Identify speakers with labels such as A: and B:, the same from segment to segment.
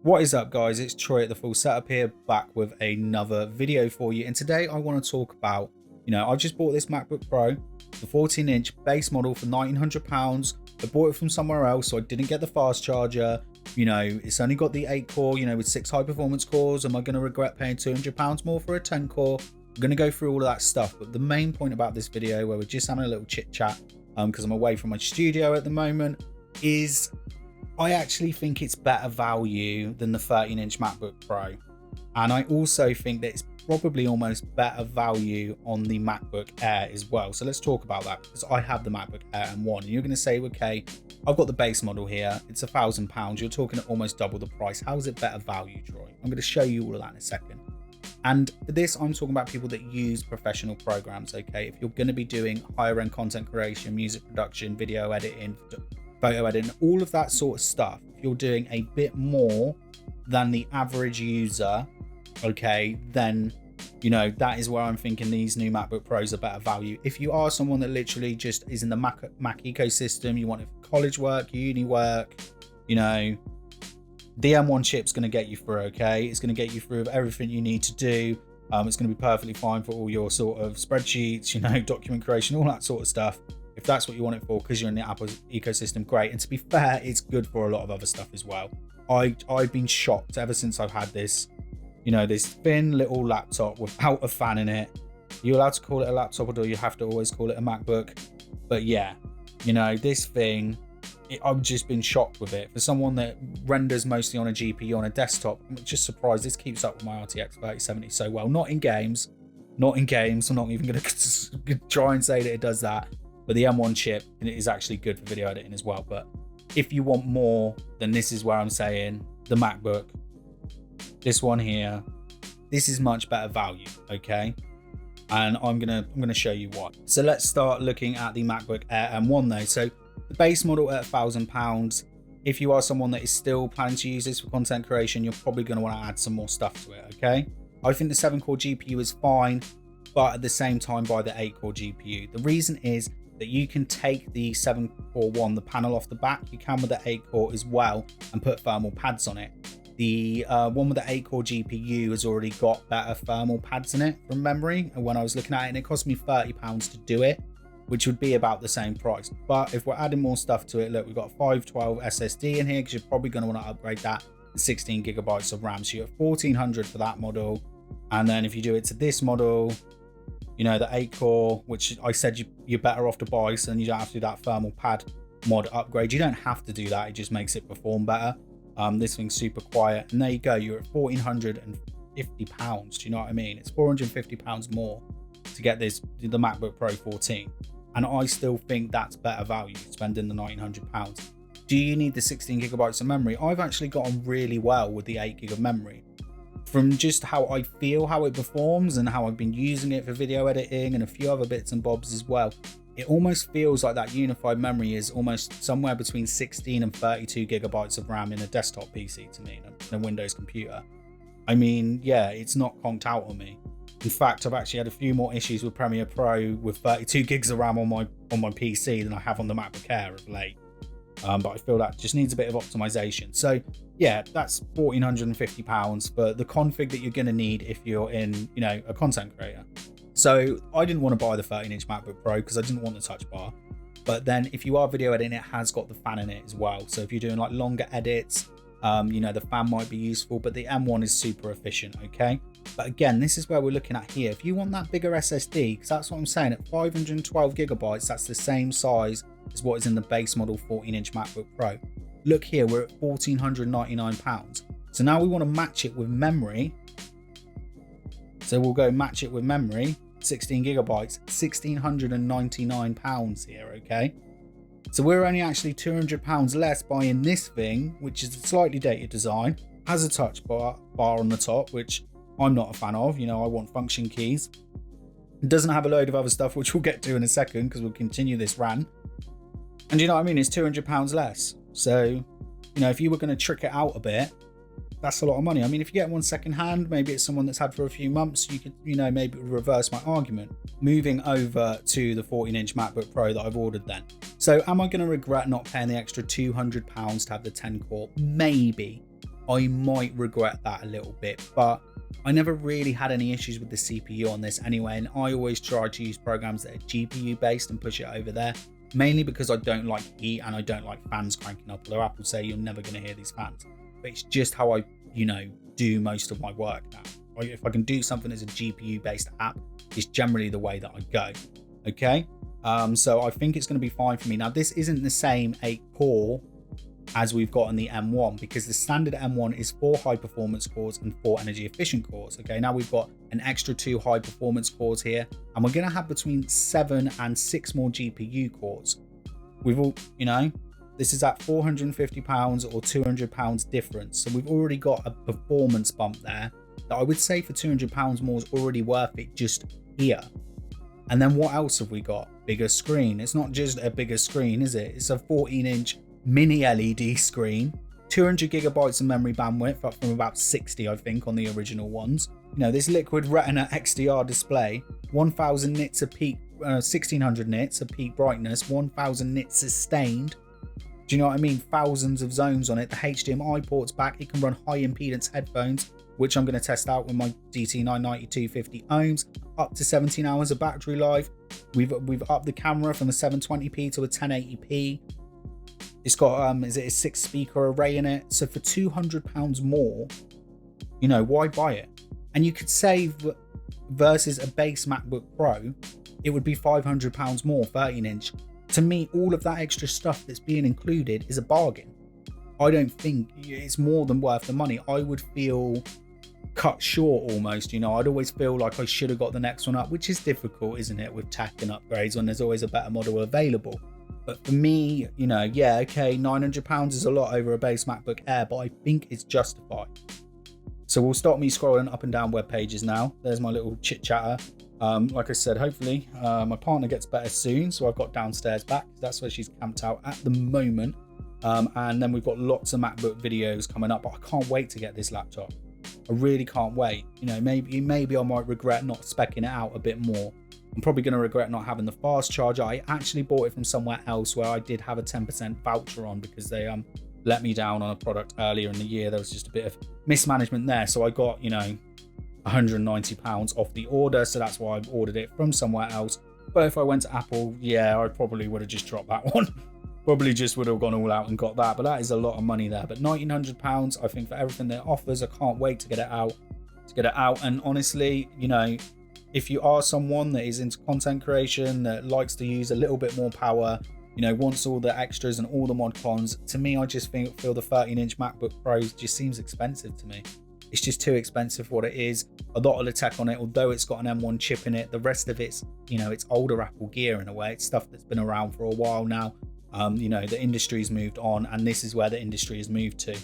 A: What is up, guys? It's Troy at the Full Setup here, back with another video for you. And today I want to talk about, I've just bought this MacBook Pro, the 14-inch base model for £1,900. I bought it from somewhere else, so I didn't get the fast charger. It's only got the 8-core, with 6 high-performance cores. Am I going to regret paying £200 more for a 10-core? I'm going to go through all of that stuff. But the main point about this video, where we're just having a little chit-chat, because I'm away from my studio at the moment, is I actually think it's better value than the 13-inch MacBook Pro. And I also think that it's probably almost better value on the MacBook Air as well. So let's talk about that, because I have the MacBook Air M1. And you're going to say, okay, I've got the base model here. It's £1,000. You're talking at almost double the price. How is it better value, Troy? I'm going to show you all of that in a second. And for this, I'm talking about people that use professional programs, okay? If you're going to be doing higher end content creation, music production, video editing, photo editing, all of that sort of stuff, if you're doing a bit more than the average user, okay, then that is where I'm thinking these new MacBook Pros are better value. If you are someone that literally just is in the Mac ecosystem, you want it for college work, uni work, the M1 chip's going to get you through, okay? It's going to get you through everything you need to do. It's going to be perfectly fine for all your sort of spreadsheets, document creation, all that sort of stuff. If that's what you want it for, because you're in the Apple ecosystem, great. And to be fair, it's good for a lot of other stuff as well. I've been shocked ever since I've had this, this thin little laptop without a fan in it. You're allowed to call it a laptop, or do you have to always call it a MacBook? But yeah, this thing, I've just been shocked with it. For someone that renders mostly on a GPU on a desktop, I'm just surprised this keeps up with my RTX 3070 so well. Not in games. I'm not even going to try and say that it does that. But the M1 chip is actually good for video editing as well. But if you want more, then this is where I'm saying the MacBook, this one here, this is much better value, okay? And I'm gonna show you why. So let's start looking at the MacBook Air M1 though. So the base model at £1,000. If you are someone that is still planning to use this for content creation, you're probably going to want to add some more stuff to it, okay? I think the 7-core GPU is fine, but at the same time buy the 8-core GPU. The reason is that you can take the 7-core one, the panel off the back, you can with the 8-core as well, and put thermal pads on it. The one with the 8-core GPU has already got better thermal pads in it from memory, and when I was looking at it, and it cost me £30 to do it, which would be about the same price. But if we're adding more stuff to it, look, we've got a 512 SSD in here, because you're probably going to want to upgrade that to 16 gigabytes of RAM. So you're at £1,400 for that model. And then if you do it to this model, the 8-core, which I said you're better off to buy, so then you don't have to do that thermal pad mod upgrade. You don't have to do that, it just makes it perform better. This thing's super quiet, and there you go, you're at £1,450. Do you know what I mean? It's £450 more to get the MacBook Pro 14, and I still think that's better value, spending the £1,900. Do you need the 16 gigabytes of memory? I've actually got on really well with the 8 gig of memory. From just how I feel, how it performs, and how I've been using it for video editing and a few other bits and bobs as well, it almost feels like that unified memory is almost somewhere between 16 and 32 gigabytes of RAM in a desktop PC to me, in a Windows computer. I mean, yeah, it's not conked out on me. In fact, I've actually had a few more issues with Premiere Pro with 32 gigs of RAM on my PC than I have on the MacBook Air of late. But I feel that just needs a bit of optimization. So yeah, that's £1,450 for the config that you're going to need if you're in, a content creator. So I didn't want to buy the 13-inch MacBook Pro because I didn't want the touch bar. But then if you are video editing, it has got the fan in it as well. So if you're doing like longer edits, the fan might be useful, but the M1 is super efficient, okay? But again, this is where we're looking at here. If you want that bigger SSD, because that's what I'm saying, at 512 gigabytes, that's the same size as what is in the base model 14-inch MacBook Pro. Look here, we're at £1,499. So now we want to match it with memory. So we'll go match it with memory, 16 gigabytes, £1,699 here, okay? So we're only actually £200 less buying this thing, which is a slightly dated design, has a touch bar on the top, which I'm not a fan of. I want function keys. It doesn't have a load of other stuff, which we'll get to in a second, because we'll continue this rant. And you know what I mean? It's £200 less. So, if you were going to trick it out a bit, that's a lot of money. I mean, if you get one second hand, maybe it's someone that's had for a few months, you could, maybe reverse my argument. Moving over to the 14-inch MacBook Pro that I've ordered then. So am I going to regret not paying the extra £200 to have the 10 core? Maybe. I might regret that a little bit, but I never really had any issues with the CPU on this anyway, and I always try to use programs that are GPU based and push it over there, mainly because I don't like heat and I don't like fans cranking up, although Apple say you're never going to hear these fans, but it's just how I, do most of my work now. If I can do something as a GPU based app, it's generally the way that I go. Okay, so I think it's going to be fine for me. Now, this isn't the same 8 core as we've got on the M1, because the standard M1 is 4 high performance cores and 4 energy efficient cores. Okay, now we've got an extra 2 high performance cores here, and we're going to have between 7 and 6 more GPU cores. We've all, this is at £450 or £200 difference, so we've already got a performance bump there that I would say for £200 more is already worth it just here. And then what else have we got? Bigger screen. It's not just a bigger screen, is it? It's a 14-inch mini LED screen, 200 gigabytes of memory bandwidth, up from about 60 I think on the original ones. This liquid retina XDR display, 1000 nits of peak, 1600 nits of peak brightness, 1000 nits sustained. Do you know what I mean? Thousands of zones on it. The HDMI port's back. It can run high impedance headphones, which I'm going to test out with my DT990 250 ohms. Up to 17 hours of battery life. We've upped the camera from a 720p to a 1080p. It's got is it a 6-speaker array in it? So for £200 more, why buy it? And you could save versus a base MacBook Pro, it would be £500 more, 13-inch. To me, all of that extra stuff that's being included is a bargain. I don't think it's more than worth the money. I would feel cut short almost, I'd always feel like I should have got the next one up, which is difficult, isn't it, with tech and upgrades when there's always a better model available. But for me, yeah, okay, £900 is a lot over a base MacBook Air, but I think it's justified. So we'll stop me scrolling up and down web pages now. There's my little chit chatter. Like I said, hopefully my partner gets better soon, so I've got downstairs back. That's where she's camped out at the moment. And then we've got lots of MacBook videos coming up, but I can't wait to get this laptop. I really can't wait. Maybe I might regret not speccing it out a bit more. I'm probably going to regret not having the fast charger. I actually bought it from somewhere else where I did have a 10% voucher on, because they let me down on a product earlier in the year. There was just a bit of mismanagement there, so I got £190 off the order, so that's why I ordered it from somewhere else. But if I went to Apple, yeah, I probably would have just dropped that one. Probably just would have gone all out and got that, but that is a lot of money there. But £1,900, I think, for everything that it offers. I can't wait to get it out. And honestly, if you are someone that is into content creation, that likes to use a little bit more power, wants all the extras and all the mod cons, to me, I just feel the 13-inch MacBook Pro just seems expensive to me. It's just too expensive for what it is. A lot of the tech on it, although it's got an M1 chip in it, the rest of it's, it's older Apple gear in a way. It's stuff that's been around for a while now. The industry's moved on, and this is where the industry has moved to.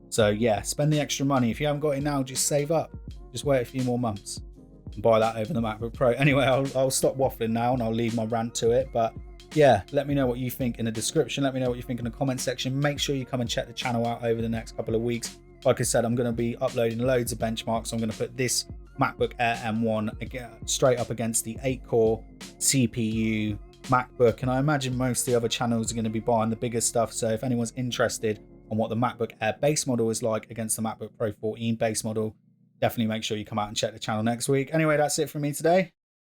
A: So yeah, spend the extra money. If you haven't got it now, just save up. Just wait a few more months and buy that over the MacBook Pro. Anyway, I'll stop waffling now and I'll leave my rant to it. But yeah, let me know what you think in the description. Let me know what you think in the comment section. Make sure you come and check the channel out over the next couple of weeks. Like I said, I'm going to be uploading loads of benchmarks. I'm going to put this MacBook Air M1 again, straight up against the 8-core CPU MacBook, and I imagine most of the other channels are going to be buying the bigger stuff. So if anyone's interested on what the MacBook Air base model is like against the MacBook Pro 14 base model, definitely make sure you come out and check the channel next week. Anyway, that's it from me today.